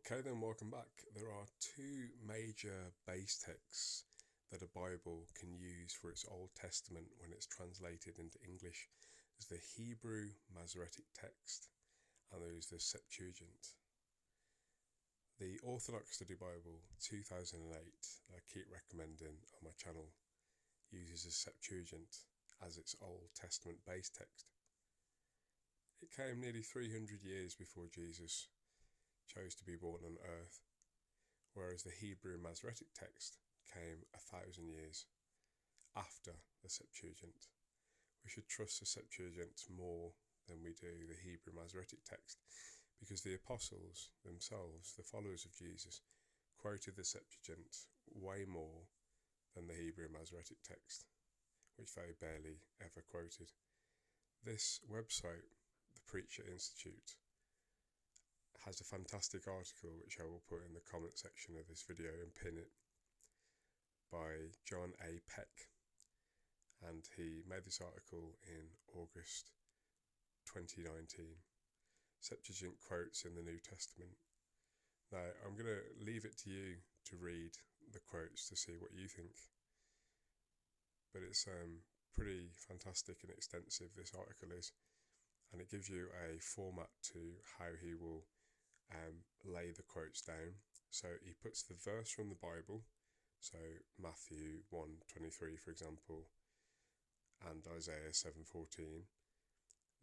Okay, then welcome back. There are two major base texts that a Bible can use for its Old Testament when it's translated into English. There's the Hebrew Masoretic text and there's the Septuagint. The Orthodox Study Bible 2008, I keep recommending on my channel, uses the Septuagint as its Old Testament base text. It came nearly 300 years before Jesus chose to be born on earth, whereas the Hebrew Masoretic text came 1,000 years after the Septuagint. We should trust the Septuagint more than we do the Hebrew Masoretic text, because the apostles themselves, the followers of Jesus, quoted the Septuagint way more than the Hebrew Masoretic text, which they barely ever quoted. This website, the Preacher Institute, has a fantastic article which I will put in the comment section of this video and pin it, by John A. Peck, and he made this article in August 2019. Septuagint quotes in the New Testament. Now I'm going to leave it to you to read the quotes to see what you think, but it's pretty fantastic and extensive, this article is, and it gives you a format to how he will lay the quotes down. So he puts the verse from the Bible, so Matthew 1:23 for example, and Isaiah 7:14.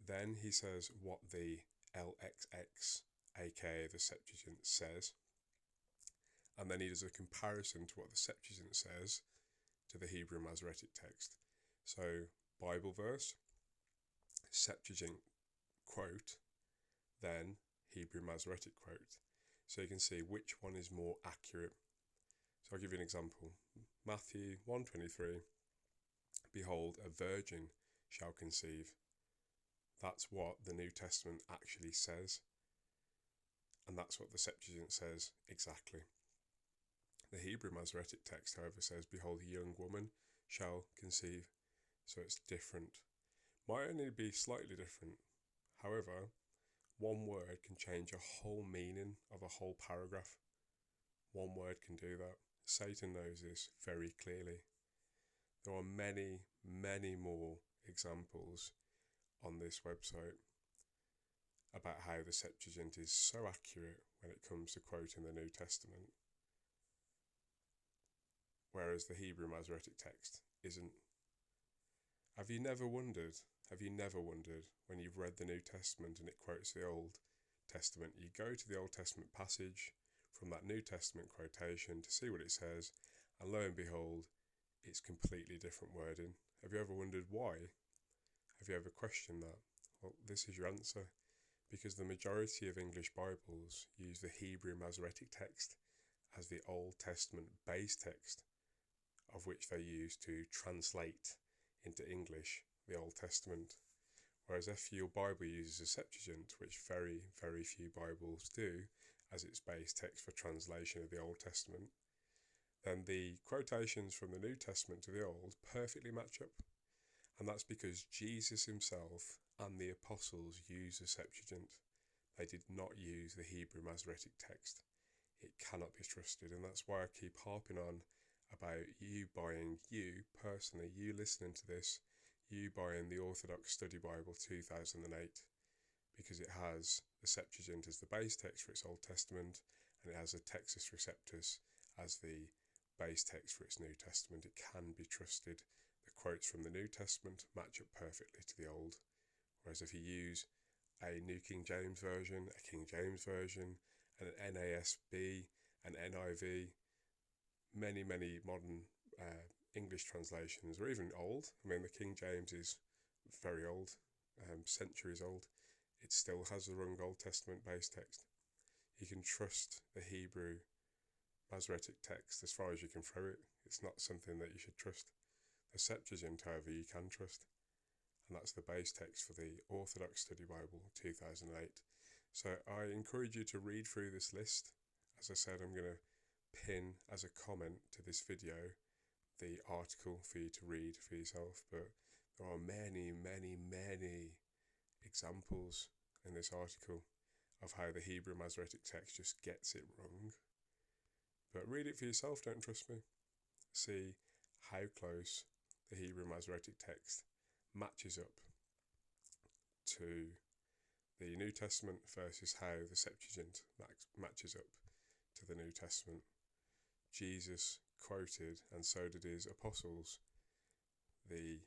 Then he says what the LXX, aka the Septuagint, says, and then he does a comparison to what the Septuagint says to the Hebrew Masoretic text. So Bible verse, Septuagint quote, then Hebrew Masoretic quote, so you can see which one is more accurate. So I'll give you an example. Matthew 1:23, behold, a virgin shall conceive. That's what the New Testament actually says, and that's what the Septuagint says exactly. The Hebrew Masoretic text, however, says, behold, a young woman shall conceive, so it's different. Might only be slightly different. However, one word can change a whole meaning of a whole paragraph. One word can do that. Satan knows this very clearly. There are many, many more examples on this website about how the Septuagint is so accurate when it comes to quoting the New Testament, whereas the Hebrew Masoretic text isn't. Have you never wondered when you've read the New Testament and it quotes the Old Testament, you go to the Old Testament passage from that New Testament quotation to see what it says, and lo and behold, it's completely different wording. Have you ever wondered why? Have you ever questioned that? Well, this is your answer. Because the majority of English Bibles use the Hebrew Masoretic text as the Old Testament base text, of which they use to translate into English the Old Testament. Whereas if your Bible uses a Septuagint, which very, very few Bibles do, as its base text for translation of the Old Testament, then the quotations from the New Testament to the Old perfectly match up. And that's because Jesus himself and the apostles used the Septuagint. They did not use the Hebrew Masoretic text. It cannot be trusted, and that's why I keep harping on about you personally, you listening to this, you buying the Orthodox Study Bible 2008, because it has the Septuagint as the base text for its Old Testament, and it has a Textus Receptus as the base text for its New Testament. It can be trusted. The quotes from the New Testament match up perfectly to the Old. Whereas if you use a New King James Version, a King James Version, an NASB, an NIV, many modern English translations, or even old. I mean, the King James is very old, centuries old. It still has the wrong Old Testament base text. You can trust the Hebrew Masoretic text as far as you can throw it. It's not something that you should trust. The Septuagint, however, you can trust, and that's the base text for the Orthodox Study Bible 2008. So I encourage you to read through this list. As I said, I'm going to pin as a comment to this video the article for you to read for yourself, but there are many examples in this article of how the Hebrew Masoretic text just gets it wrong. But read it for yourself, don't trust me. See how close the Hebrew Masoretic text matches up to the New Testament versus how the Septuagint matches up to the New Testament. Jesus quoted, and so did his apostles, the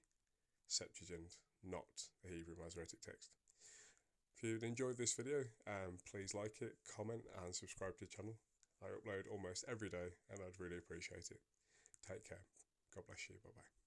Septuagint, not the Hebrew Masoretic text. If you've enjoyed this video, please like it, comment and subscribe to the channel. I upload almost every day and I'd really appreciate it. Take care. God bless you. Bye bye.